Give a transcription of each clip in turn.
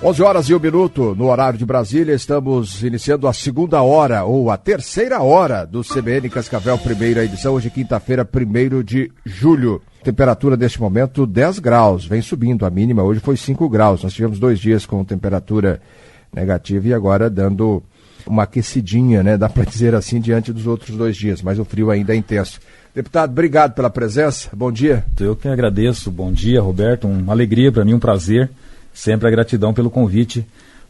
11 horas e 1 minuto, no horário de Brasília, estamos iniciando a segunda hora, ou a terceira hora, do CBN Cascavel, primeira edição, hoje quinta-feira, 1º de julho. Temperatura neste momento 10 graus, vem subindo, a mínima hoje foi 5 graus. Nós tivemos 2 dias com temperatura negativa e agora dando uma aquecidinha, né? Dá para dizer assim, diante dos outros 2 dias, mas o frio ainda é intenso. Deputado, obrigado pela presença, bom dia. Eu que agradeço, bom dia, Roberto, uma alegria para mim, um prazer. Sempre a gratidão pelo convite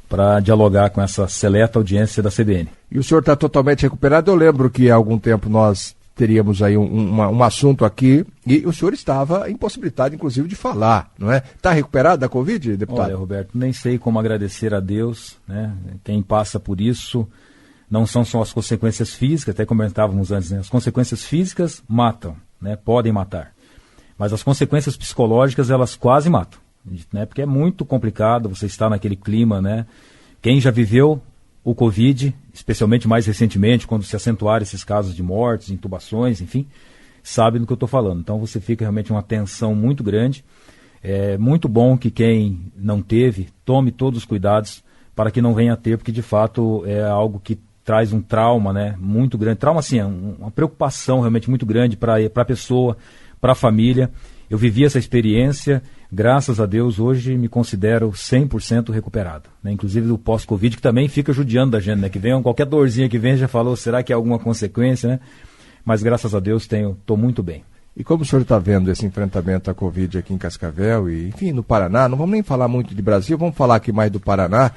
para dialogar com essa seleta audiência da CBN. E o senhor está totalmente recuperado? Eu lembro que há algum tempo nós teríamos aí um assunto aqui e o senhor estava impossibilitado, inclusive, de falar, não é? Está recuperado da Covid, deputado? Olha, Roberto, nem sei como agradecer a Deus, né? Quem passa por isso não são só as consequências físicas, até comentávamos antes, né? As consequências físicas matam, né? Podem matar. Mas as consequências psicológicas, elas quase matam. Né, porque é muito complicado você estar naquele clima, né? Quem já viveu o Covid, especialmente mais recentemente, quando se acentuaram esses casos de mortes, intubações, enfim, sabe do que eu estou falando. Então você fica realmente uma tensão muito grande. É muito bom que quem não teve, tome todos os cuidados para que não venha a ter, porque de fato é algo que traz um trauma, né, muito grande. Trauma, assim, é uma preocupação realmente muito grande para a pessoa, para a família. Eu vivi essa experiência, graças a Deus, hoje me considero 100% recuperado. Né? Inclusive do pós-Covid, que também fica judiando da gente, né? Que vem qualquer dorzinha que vem, já falou, será que é alguma consequência, né? Mas graças a Deus estou muito bem. E como o senhor está vendo esse enfrentamento à Covid aqui em Cascavel e, enfim, no Paraná, não vamos nem falar muito de Brasil, vamos falar aqui mais do Paraná,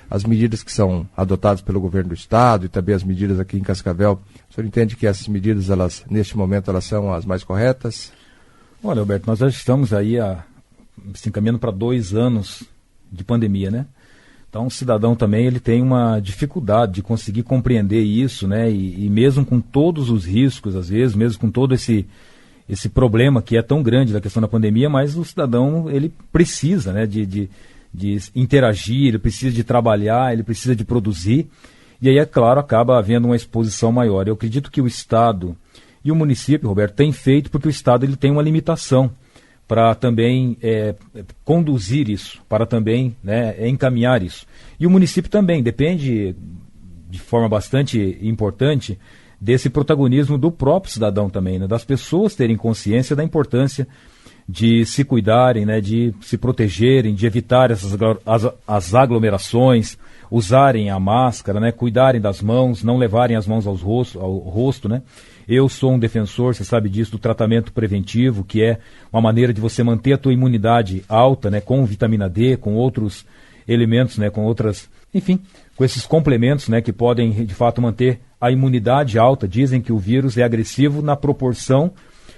as medidas que são adotadas pelo governo do estado e também as medidas aqui em Cascavel. O senhor entende que essas medidas, elas, neste momento, elas são as mais corretas? Olha, Alberto, nós já estamos aí assim, caminhando para 2 anos de pandemia, né? Então o cidadão também ele tem uma dificuldade de conseguir compreender isso, né? E mesmo com todos os riscos, às vezes, mesmo com todo esse problema que é tão grande da questão da pandemia, mas o cidadão ele precisa, né, de interagir, ele precisa de trabalhar, ele precisa de produzir. E aí, é claro, acaba havendo uma exposição maior. Eu acredito que o Estado e o município, Roberto, tem feito porque o Estado ele tem uma limitação para também conduzir isso, para também, né, encaminhar isso. E o município também depende, de forma bastante importante, desse protagonismo do próprio cidadão também, né, das pessoas terem consciência da importância de se cuidarem, né, de se protegerem, de evitar as aglomerações, usarem a máscara, né, cuidarem das mãos, não levarem as mãos ao rosto, né? Eu sou um defensor, você sabe disso, do tratamento preventivo, que é uma maneira de você manter a tua imunidade alta, né, com vitamina D, com outros elementos, né, com outras, enfim, com esses complementos, né, que podem de fato manter a imunidade alta. Dizem que o vírus é agressivo na proporção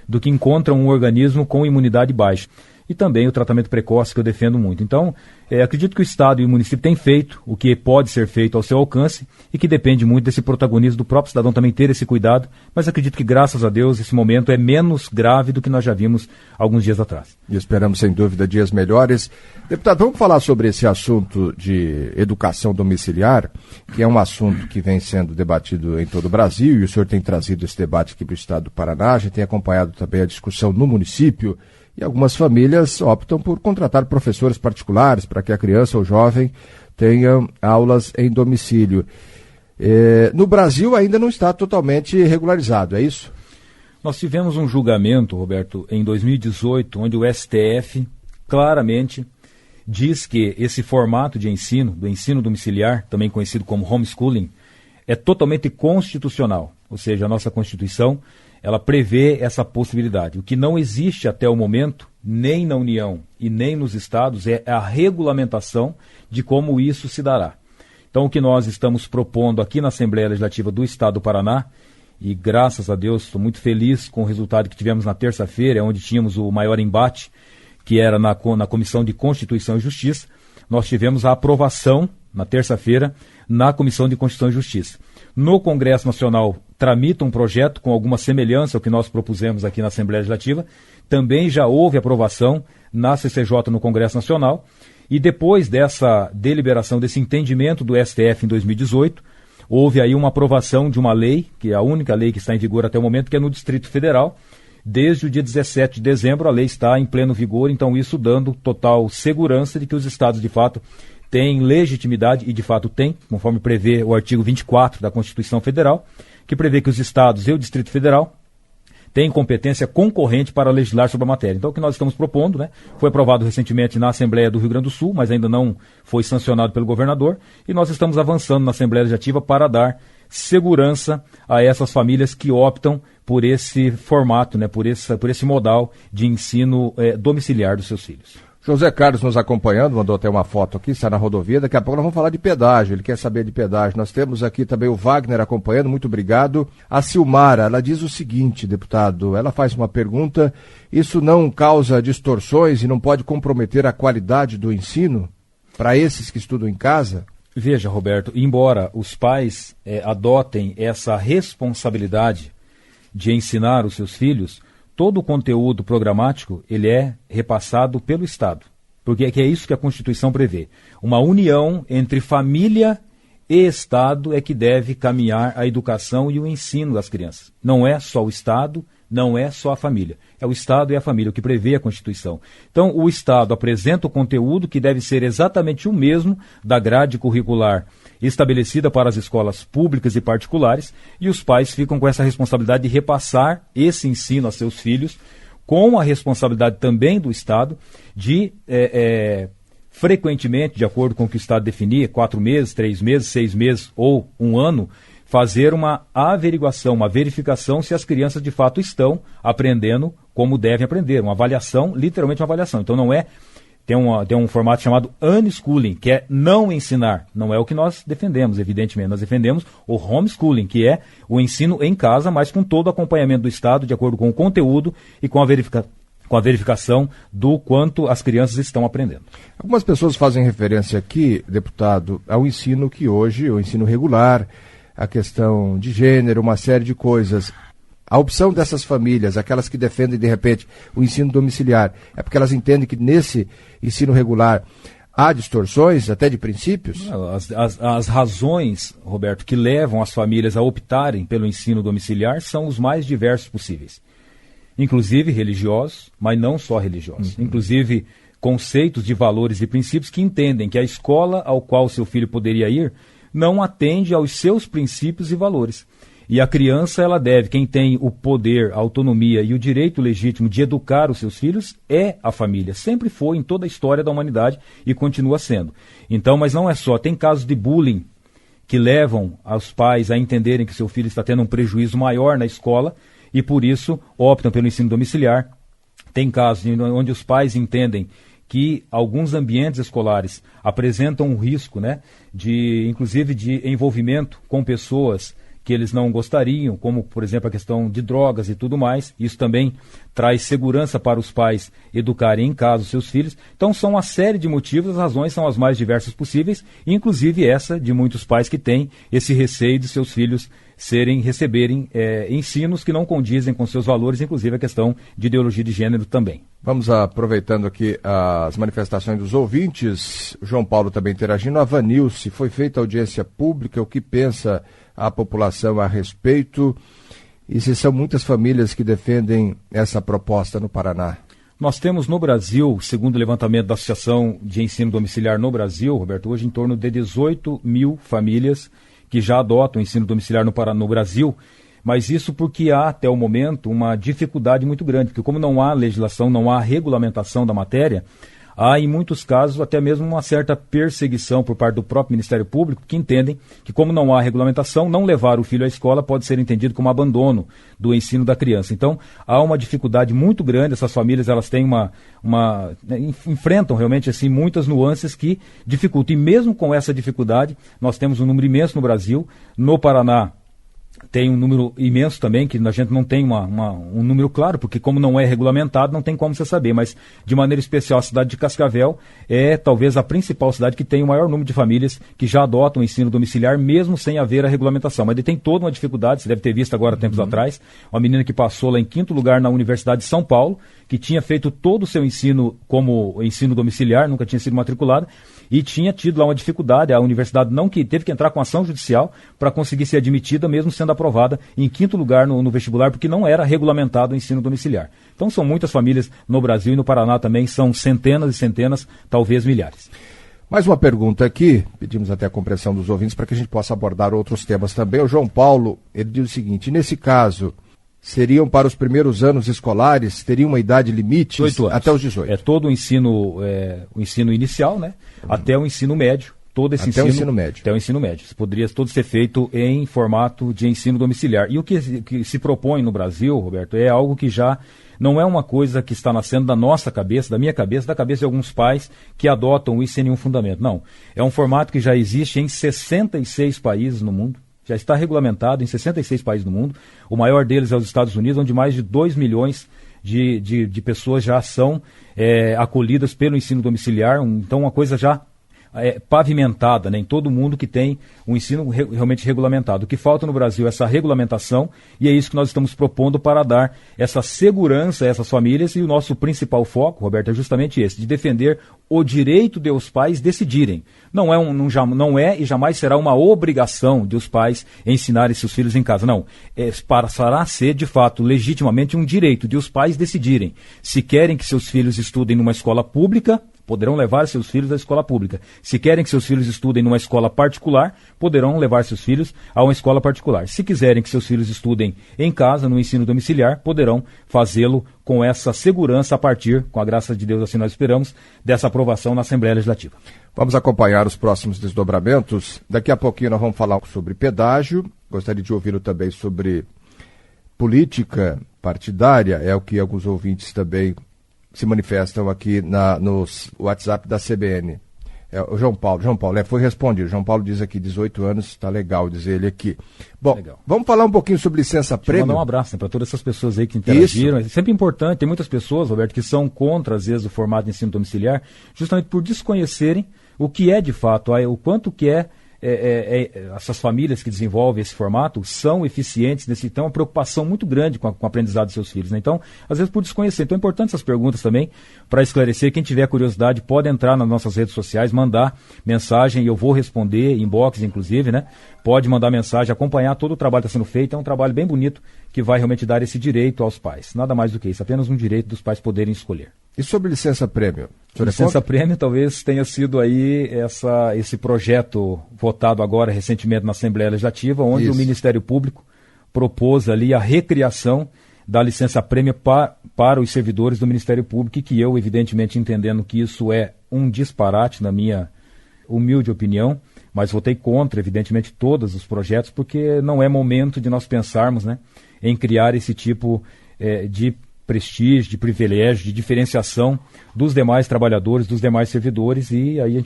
do que encontra um organismo com imunidade baixa. E também o tratamento precoce, que eu defendo muito. Então, acredito que o Estado e o município têm feito o que pode ser feito ao seu alcance e que depende muito desse protagonismo do próprio cidadão também ter esse cuidado, mas acredito que, graças a Deus, esse momento é menos grave do que nós já vimos alguns dias atrás. E esperamos, sem dúvida, dias melhores. Deputado, vamos falar sobre esse assunto de educação domiciliar, que é um assunto que vem sendo debatido em todo o Brasil, e o senhor tem trazido esse debate aqui para o Estado do Paraná, a gente tem acompanhado também a discussão no município. E algumas famílias optam por contratar professores particulares para que a criança ou jovem tenha aulas em domicílio. No Brasil ainda não está totalmente regularizado, é isso? Nós tivemos um julgamento, Roberto, em 2018, onde o STF claramente diz que esse formato de ensino, do ensino domiciliar, também conhecido como homeschooling, é totalmente constitucional. Ou seja, a nossa Constituição ela prevê essa possibilidade. O que não existe até o momento, nem na União e nem nos estados, é a regulamentação de como isso se dará. Então, o que nós estamos propondo aqui na Assembleia Legislativa do Estado do Paraná, e graças a Deus estou muito feliz com o resultado que tivemos na terça-feira, onde tínhamos o maior embate, que era na Comissão de Constituição e Justiça, nós tivemos a aprovação, na terça-feira, na Comissão de Constituição e Justiça. No Congresso Nacional, tramita um projeto com alguma semelhança ao que nós propusemos aqui na Assembleia Legislativa. Também já houve aprovação na CCJ no Congresso Nacional. E depois dessa deliberação, desse entendimento do STF em 2018, houve aí uma aprovação de uma lei, que é a única lei que está em vigor até o momento, que é no Distrito Federal. Desde o dia 17 de dezembro, a lei está em pleno vigor, então isso dando total segurança de que os estados, de fato, tem legitimidade, e de fato tem, conforme prevê o artigo 24 da Constituição Federal, que prevê que os estados e o Distrito Federal têm competência concorrente para legislar sobre a matéria. Então, o que nós estamos propondo, né, foi aprovado recentemente na Assembleia do Rio Grande do Sul, mas ainda não foi sancionado pelo governador, e nós estamos avançando na Assembleia Legislativa para dar segurança a essas famílias que optam por esse formato, né, por esse modal de ensino domiciliar dos seus filhos. José Carlos nos acompanhando, mandou até uma foto aqui, está na rodovia. Daqui a pouco nós vamos falar de pedágio, ele quer saber de pedágio. Nós temos aqui também o Wagner acompanhando, muito obrigado. A Silmara, ela diz o seguinte, deputado, ela faz uma pergunta: isso não causa distorções e não pode comprometer a qualidade do ensino para esses que estudam em casa? Veja, Roberto, embora os pais adotem essa responsabilidade de ensinar os seus filhos, todo o conteúdo programático ele é repassado pelo Estado, porque é isso que a Constituição prevê. Uma união entre família e Estado é que deve caminhar a educação e o ensino das crianças. Não é só o Estado, não é só a família. É o Estado e a família, o que prevê a Constituição. Então, o Estado apresenta o conteúdo que deve ser exatamente o mesmo da grade curricular estabelecida para as escolas públicas e particulares, e os pais ficam com essa responsabilidade de repassar esse ensino a seus filhos, com a responsabilidade também do Estado de, frequentemente, de acordo com o que o Estado definir, 4 meses, 3 meses, 6 meses ou 1 ano, fazer uma averiguação, uma verificação se as crianças de fato estão aprendendo como devem aprender. Uma avaliação, literalmente uma avaliação. Então não é, tem um formato chamado unschooling, que é não ensinar. Não é o que nós defendemos, evidentemente. Nós defendemos o homeschooling, que é o ensino em casa, mas com todo o acompanhamento do Estado, de acordo com o conteúdo e com a verificação do quanto as crianças estão aprendendo. Algumas pessoas fazem referência aqui, deputado, ao ensino que hoje, o ensino regular, a questão de gênero, uma série de coisas. A opção dessas famílias, aquelas que defendem, de repente, o ensino domiciliar, é porque elas entendem que nesse ensino regular há distorções, até de princípios? As razões, Roberto, que levam as famílias a optarem pelo ensino domiciliar são os mais diversos possíveis. Inclusive religiosos, mas não só religiosos. Inclusive conceitos de valores e princípios que entendem que a escola ao qual seu filho poderia ir não atende aos seus princípios e valores. E a criança, ela deve, quem tem o poder, a autonomia e o direito legítimo de educar os seus filhos é a família. Sempre foi em toda a história da humanidade e continua sendo. Então, mas não é só, tem casos de bullying que levam os pais a entenderem que seu filho está tendo um prejuízo maior na escola e por isso optam pelo ensino domiciliar. Tem casos onde os pais entendem que alguns ambientes escolares apresentam um risco, né, inclusive de envolvimento com pessoas que eles não gostariam, como, por exemplo, a questão de drogas e tudo mais. Isso também traz segurança para os pais educarem em casa os seus filhos. Então, são uma série de motivos, as razões são as mais diversas possíveis, inclusive essa de muitos pais que têm esse receio de seus filhos receberem ensinos que não condizem com seus valores, inclusive a questão de ideologia de gênero também. Vamos aproveitando aqui as manifestações dos ouvintes, o João Paulo também interagindo. A Vanilce, foi feita audiência pública, o que pensa a população a respeito? E se são muitas famílias que defendem essa proposta no Paraná? Nós temos no Brasil, segundo o levantamento da Associação de Ensino Domiciliar no Brasil, Roberto, hoje em torno de 18 mil famílias que já adotam o ensino domiciliar no Brasil, mas isso porque há, até o momento, uma dificuldade muito grande, porque como não há legislação, não há regulamentação da matéria, há, em muitos casos, até mesmo uma certa perseguição por parte do próprio Ministério Público, que entendem que, como não há regulamentação, não levar o filho à escola pode ser entendido como abandono do ensino da criança. Então, há uma dificuldade muito grande, essas famílias elas têm enfrentam realmente assim, muitas nuances que dificultam. E mesmo com essa dificuldade, nós temos um número imenso no Brasil, no Paraná, tem um número imenso também, que a gente não tem um número claro, porque como não é regulamentado, não tem como você saber, mas de maneira especial a cidade de Cascavel é talvez a principal cidade que tem o maior número de famílias que já adotam o ensino domiciliar, mesmo sem haver a regulamentação. Mas ele tem toda uma dificuldade, você deve ter visto agora tempos atrás, uma menina que passou lá em 5º lugar na Universidade de São Paulo, que tinha feito todo o seu ensino como ensino domiciliar, nunca tinha sido matriculada, e tinha tido lá uma dificuldade, a universidade teve que entrar com ação judicial para conseguir ser admitida, mesmo sendo aprovada em 5º lugar no vestibular, porque não era regulamentado o ensino domiciliar. Então são muitas famílias no Brasil e no Paraná também, são centenas e centenas, talvez milhares. Mais uma pergunta aqui, pedimos até a compreensão dos ouvintes para que a gente possa abordar outros temas também. O João Paulo, ele diz o seguinte: nesse caso, seriam para os primeiros anos escolares, teriam uma idade limite até os 18? É todo o ensino inicial, né? Até o ensino médio. Todo esse até o ensino médio. Até o ensino médio. Isso poderia todo ser feito em formato de ensino domiciliar. E o que se propõe no Brasil, Roberto, é algo que já não é uma coisa que está nascendo da nossa cabeça, da minha cabeça, da cabeça de alguns pais que adotam isso sem nenhum fundamento. Não. É um formato que já existe em 66 países no mundo. Já está regulamentado em 66 países no mundo. O maior deles é os Estados Unidos, onde mais de 2 milhões de pessoas já são acolhidas pelo ensino domiciliar. Então, uma coisa já pavimentada, né, em todo mundo que tem um ensino realmente regulamentado. O que falta no Brasil é essa regulamentação, e é isso que nós estamos propondo para dar essa segurança a essas famílias, e o nosso principal foco, Roberto, é justamente esse, de defender o direito dos pais decidirem. Não é e jamais será uma obrigação de os pais ensinarem seus filhos em casa, não. Passará a ser, de fato, legitimamente um direito de os pais decidirem se querem que seus filhos estudem numa escola pública, poderão levar seus filhos à escola pública. Se querem que seus filhos estudem numa escola particular, poderão levar seus filhos a uma escola particular. Se quiserem que seus filhos estudem em casa, no ensino domiciliar, poderão fazê-lo com essa segurança a partir, com a graça de Deus, assim nós esperamos, dessa aprovação na Assembleia Legislativa. Vamos acompanhar os próximos desdobramentos. Daqui a pouquinho nós vamos falar sobre pedágio. Gostaria de ouvi-lo também sobre política partidária. É o que alguns ouvintes também se manifestam aqui no WhatsApp da CBN. O João Paulo, foi respondido. João Paulo diz aqui, 18 anos, está legal, diz ele aqui. Bom, legal. Vamos falar um pouquinho sobre licença-prêmio? Mandar um abraço para todas essas pessoas aí que interagiram. Isso. É sempre importante, tem muitas pessoas, Roberto, que são contra, às vezes, o formato de ensino domiciliar, justamente por desconhecerem o que é, de fato, o quanto que essas famílias que desenvolvem esse formato são eficientes, então uma preocupação muito grande com o aprendizado dos seus filhos, né? Então, às vezes por desconhecer. Então é importante essas perguntas também para esclarecer. Quem tiver curiosidade pode entrar nas nossas redes sociais, mandar mensagem, e eu vou responder, inbox inclusive, né? Pode mandar mensagem, acompanhar todo o trabalho que está sendo feito. É um trabalho bem bonito que vai realmente dar esse direito aos pais. Nada mais do que isso, apenas um direito dos pais poderem escolher. E sobre licença-prêmio? Licença-prêmio talvez tenha sido aí esse projeto votado agora recentemente na Assembleia Legislativa, onde o Ministério Público propôs ali a recriação da licença-prêmio para os servidores do Ministério Público, e que eu, evidentemente, entendendo que isso é um disparate, na minha humilde opinião, mas votei contra, evidentemente, todos os projetos, porque não é momento de nós pensarmos, né, em criar esse tipo de prestígio, de privilégio, de diferenciação dos demais trabalhadores, dos demais servidores. E aí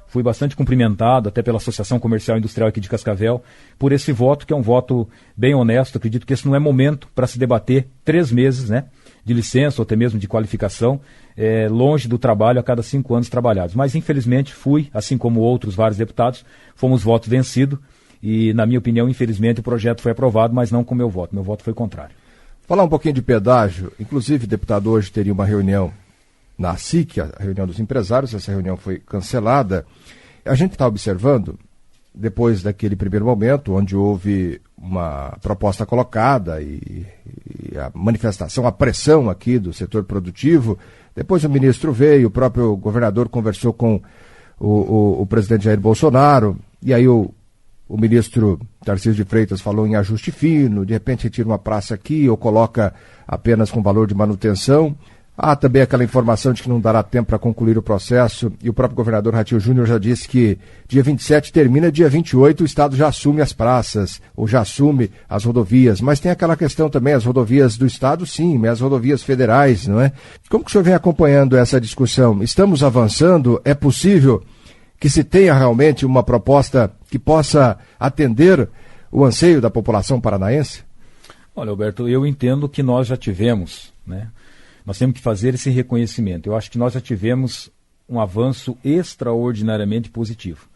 fui bastante cumprimentado até pela Associação Comercial e Industrial aqui de Cascavel por esse voto, que é um voto bem honesto. Acredito que esse não é momento para se debater 3 meses, né, de licença ou até mesmo de qualificação, longe do trabalho a cada 5 anos trabalhados. Mas infelizmente assim como outros vários deputados, fomos voto vencido, e na minha opinião, infelizmente, o projeto foi aprovado, mas não com o meu voto foi contrário. Falar um pouquinho de pedágio, inclusive, deputado, hoje teria uma reunião na SIC, a reunião dos empresários, essa reunião foi cancelada. A gente está observando, depois daquele primeiro momento, onde houve uma proposta colocada e a manifestação, a pressão aqui do setor produtivo, depois o ministro veio, o próprio governador conversou com o presidente Jair Bolsonaro, e aí o ministro Tarcísio de Freitas falou em ajuste fino, de repente retira uma praça aqui ou coloca apenas com valor de manutenção. Há também aquela informação de que não dará tempo para concluir o processo, e o próprio governador Ratinho Júnior já disse que dia 27 termina, dia 28 o Estado já assume as praças, ou já assume as rodovias. Mas tem aquela questão também, as rodovias do Estado sim, mas as rodovias federais, não é? Como que o senhor vem acompanhando essa discussão? Estamos avançando? É possível que se tenha realmente uma proposta que possa atender o anseio da população paranaense? Olha, Alberto, eu entendo que nós já tivemos, né? Nós temos que fazer esse reconhecimento. Eu acho que nós já tivemos um avanço extraordinariamente positivo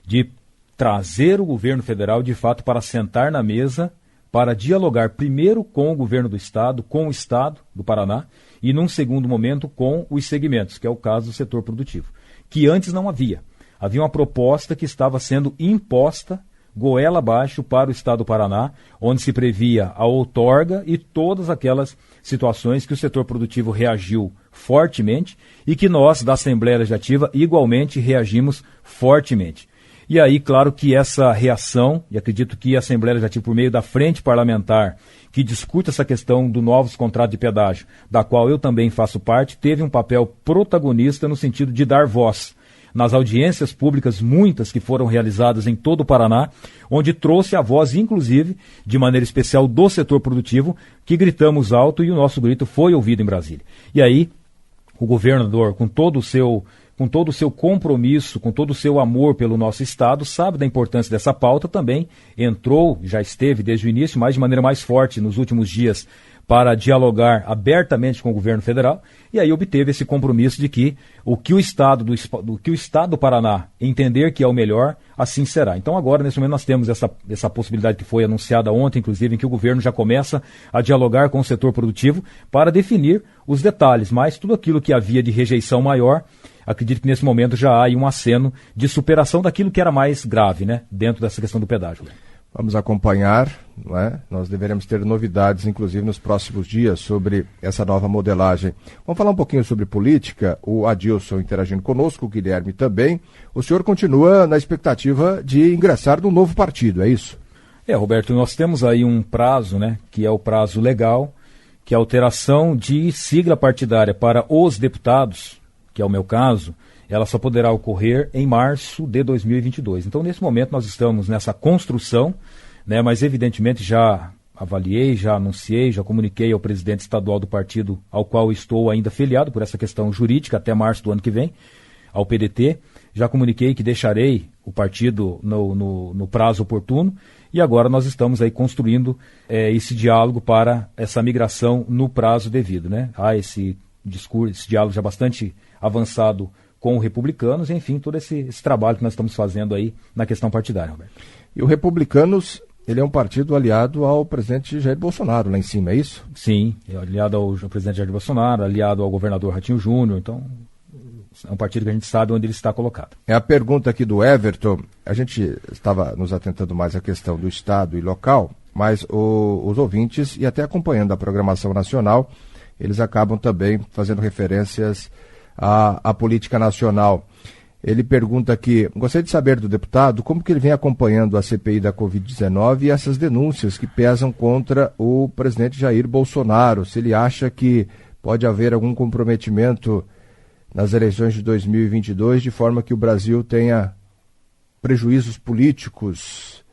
de trazer o governo federal, de fato, para sentar na mesa, para dialogar primeiro com o governo do Estado, com o Estado do Paraná, e num segundo momento com os segmentos, que é o caso do setor produtivo, que antes não havia. Havia uma proposta que estava sendo imposta goela abaixo para o Estado do Paraná, onde se previa a outorga e todas aquelas situações que o setor produtivo reagiu fortemente e que nós, da Assembleia Legislativa, igualmente reagimos fortemente. E aí, claro que essa reação, e acredito que a Assembleia Legislativa, por meio da frente parlamentar, que discute essa questão do novos contratos de pedágio, da qual eu também faço parte, teve um papel protagonista no sentido de dar voz nas audiências públicas, muitas que foram realizadas em todo o Paraná, onde trouxe a voz, inclusive, de maneira especial do setor produtivo, que gritamos alto e o nosso grito foi ouvido em Brasília. E aí, o governador, com todo o seu compromisso, com todo o seu amor pelo nosso Estado, sabe da importância dessa pauta, também entrou, já esteve desde o início, mas de maneira mais forte nos últimos dias, para dialogar abertamente com o governo federal, e aí obteve esse compromisso de que o que o Estado do Paraná entender que é o melhor, assim será. Então agora, nesse momento, nós temos essa possibilidade que foi anunciada ontem, inclusive, em que o governo já começa a dialogar com o setor produtivo para definir os detalhes, mas tudo aquilo que havia de rejeição maior, acredito que nesse momento já há aí um aceno de superação daquilo que era mais grave, né, dentro dessa questão do pedágio. Vamos acompanhar, não é? Nós deveremos ter novidades, inclusive, nos próximos dias sobre essa nova modelagem. Vamos falar um pouquinho sobre política. O Adilson interagindo conosco, o Guilherme também. O senhor continua na expectativa de ingressar num novo partido, é isso? Roberto, nós temos aí um prazo, né, que é o prazo legal, que é a alteração de sigla partidária para os deputados, que é o meu caso, ela só poderá ocorrer em março de 2022. Então, nesse momento, nós estamos nessa construção, né, mas evidentemente já avaliei, já anunciei, já comuniquei ao presidente estadual do partido, ao qual estou ainda filiado por essa questão jurídica até março do ano que vem, ao PDT. Já comuniquei que deixarei o partido no prazo oportuno e agora nós estamos aí construindo esse diálogo para essa migração no prazo devido, né? Há esse discurso, esse diálogo já bastante avançado com os Republicanos, enfim, todo esse trabalho que nós estamos fazendo aí na questão partidária, Roberto. E o Republicanos, ele é um partido aliado ao presidente Jair Bolsonaro lá em cima, é isso? Sim, é aliado ao presidente Jair Bolsonaro, aliado ao governador Ratinho Júnior, então é um partido que a gente sabe onde ele está colocado. É a pergunta aqui do Everton, a gente estava nos atentando mais à questão do Estado e local, mas os ouvintes, e até acompanhando a programação nacional, eles acabam também fazendo referências à política nacional. Ele pergunta aqui, gostaria de saber do deputado como que ele vem acompanhando a CPI da Covid-19 e essas denúncias que pesam contra o presidente Jair Bolsonaro, se ele acha que pode haver algum comprometimento nas eleições de 2022, de forma que o Brasil tenha prejuízos políticos.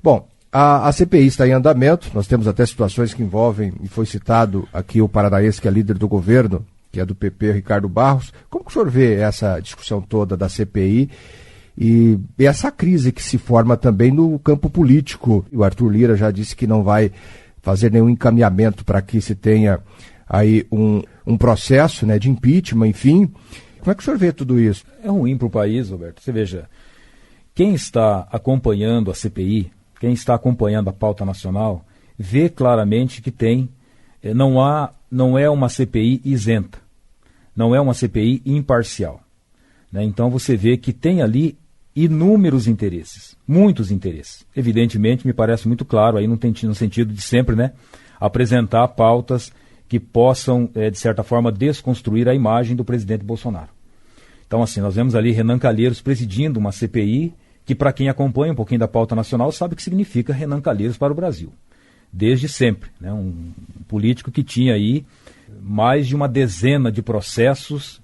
Bom, a CPI está em andamento, nós temos até situações que envolvem, e foi citado aqui o paranaense que é líder do governo, que é do PP, Ricardo Barros. Como que o senhor vê essa discussão toda da CPI e essa crise que se forma também no campo político? O Arthur Lira já disse que não vai fazer nenhum encaminhamento para que se tenha aí um processo, né, de impeachment, enfim. Como é que o senhor vê tudo isso? É ruim para o país, Roberto. Você veja, quem está acompanhando a CPI, quem está acompanhando a pauta nacional, vê claramente que não é uma CPI isenta. Não é uma CPI imparcial, né? Então você vê que tem ali inúmeros interesses, muitos interesses. Evidentemente, me parece muito claro, aí no sentido de sempre, né, apresentar pautas que possam, de certa forma, desconstruir a imagem do presidente Bolsonaro. Então, assim, nós vemos ali Renan Calheiros presidindo uma CPI que, para quem acompanha um pouquinho da pauta nacional, sabe o que significa Renan Calheiros para o Brasil. Desde sempre, né, um político que tinha aí mais de uma dezena de processos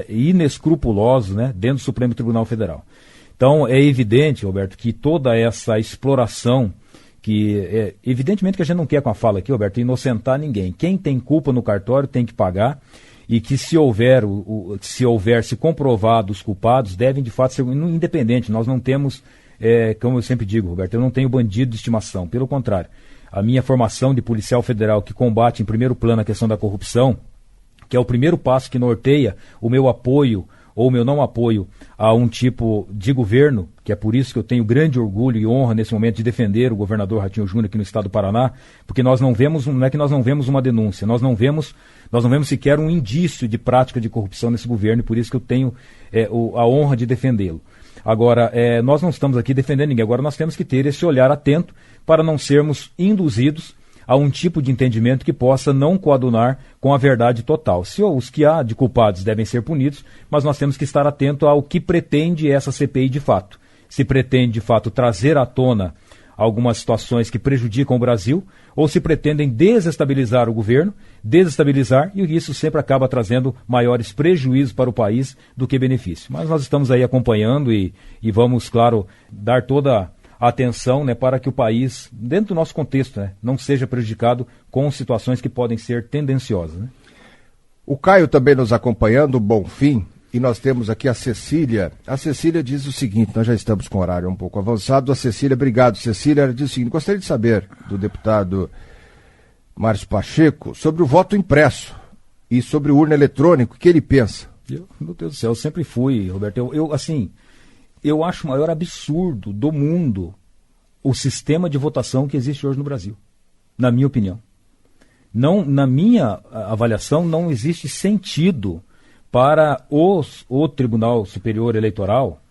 inescrupulosos, né, dentro do Supremo Tribunal Federal. Então, é evidente, Roberto, que toda essa exploração, evidentemente que a gente não quer com a fala aqui, Roberto, inocentar ninguém. Quem tem culpa no cartório tem que pagar e que se comprovado os culpados, devem de fato ser independentes. Nós não temos, como eu sempre digo, Roberto, eu não tenho bandido de estimação, pelo contrário. A minha formação de policial federal que combate em primeiro plano a questão da corrupção, que é o primeiro passo que norteia o meu apoio ou o meu não apoio a um tipo de governo, que é por isso que eu tenho grande orgulho e honra nesse momento de defender o governador Ratinho Júnior aqui no estado do Paraná, porque não é que nós não vemos uma denúncia, nós não vemos sequer um indício de prática de corrupção nesse governo, e por isso que eu tenho a honra de defendê-lo. Agora, nós não estamos aqui defendendo ninguém, agora nós temos que ter esse olhar atento para não sermos induzidos a um tipo de entendimento que possa não coadunar com a verdade total. Se os que há de culpados devem ser punidos, mas nós temos que estar atento ao que pretende essa CPI de fato. Se pretende de fato trazer à tona algumas situações que prejudicam o Brasil, ou se pretendem desestabilizar o governo, e isso sempre acaba trazendo maiores prejuízos para o país do que benefício. Mas nós estamos aí acompanhando e vamos, claro, dar toda a atenção, né, para que o país, dentro do nosso contexto, né, não seja prejudicado com situações que podem ser tendenciosas. Né? O Caio também nos acompanhando, Bonfim. E nós temos aqui a Cecília. A Cecília diz o seguinte, nós já estamos com o horário um pouco avançado. A Cecília, obrigado, Cecília. Ela diz o seguinte, gostaria de saber do deputado Márcio Pacheco sobre o voto impresso e sobre o urna eletrônico, o que ele pensa? Meu Deus do céu, eu sempre fui, Roberto. Eu acho o maior absurdo do mundo o sistema de votação que existe hoje no Brasil, na minha opinião. Não, na minha avaliação, não existe sentido para o Tribunal Superior Eleitoral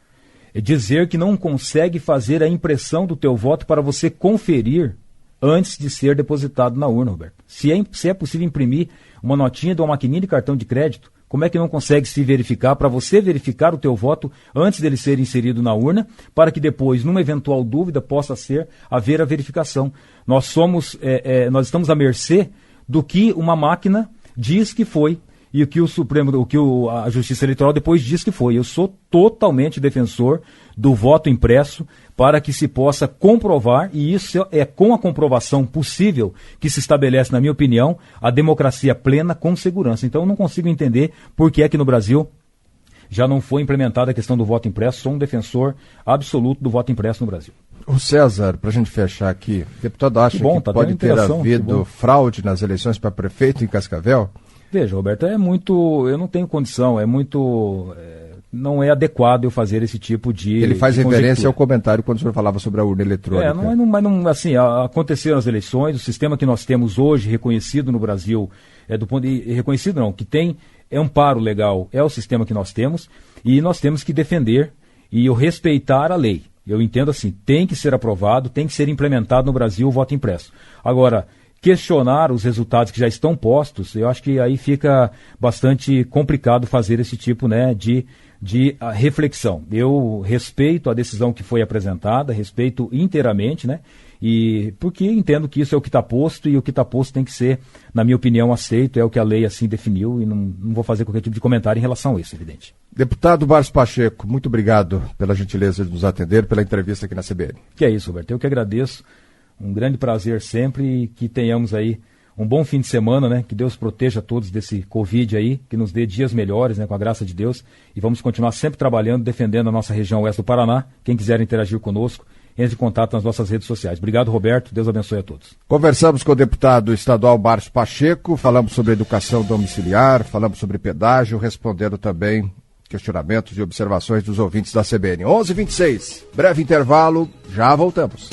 dizer que não consegue fazer a impressão do teu voto para você conferir antes de ser depositado na urna, Roberto. Se é possível imprimir uma notinha de uma maquininha de cartão de crédito, como é que não consegue se verificar para você verificar o teu voto antes dele ser inserido na urna, para que depois, numa eventual dúvida, possa haver a verificação? Nós estamos à mercê do que uma máquina diz que foi e o que a Justiça Eleitoral depois diz que foi. Eu sou totalmente defensor do voto impresso para que se possa comprovar, e isso é com a comprovação possível que se estabelece, na minha opinião, a democracia plena com segurança. Então eu não consigo entender por que é que no Brasil já não foi implementada a questão do voto impresso. Sou um defensor absoluto do voto impresso no Brasil. O César, para a gente fechar aqui, o deputado acha que pode ter havido fraude nas eleições para prefeito em Cascavel? Veja, Roberto, eu não tenho condição, não é adequado eu fazer esse tipo de Ele faz referência ao comentário quando o senhor falava sobre a urna eletrônica. Aconteceram as eleições, o sistema que nós temos hoje, reconhecido no Brasil, que tem amparo legal, é o sistema que nós temos, e nós temos que defender e respeitar a lei. Eu entendo assim, tem que ser aprovado, tem que ser implementado no Brasil o voto impresso. Agora, questionar os resultados que já estão postos, eu acho que aí fica bastante complicado fazer esse tipo, né, de reflexão. Eu respeito a decisão que foi apresentada, respeito inteiramente, né, e porque entendo que isso é o que está posto, e o que está posto tem que ser, na minha opinião, aceito, é o que a lei assim definiu, e não vou fazer qualquer tipo de comentário em relação a isso, evidente. Deputado Márcio Pacheco, muito obrigado pela gentileza de nos atender, pela entrevista aqui na CBN. Que é isso, Roberto, eu que agradeço. Um grande prazer sempre, e que tenhamos aí um bom fim de semana, né? Que Deus proteja todos desse Covid aí, que nos dê dias melhores, né? Com a graça de Deus. E vamos continuar sempre trabalhando, defendendo a nossa região oeste do Paraná. Quem quiser interagir conosco, entre em contato nas nossas redes sociais. Obrigado, Roberto. Deus abençoe a todos. Conversamos com o deputado estadual Márcio Pacheco, falamos sobre educação domiciliar, falamos sobre pedágio, respondendo também questionamentos e observações dos ouvintes da CBN. 11h26, breve intervalo, já voltamos.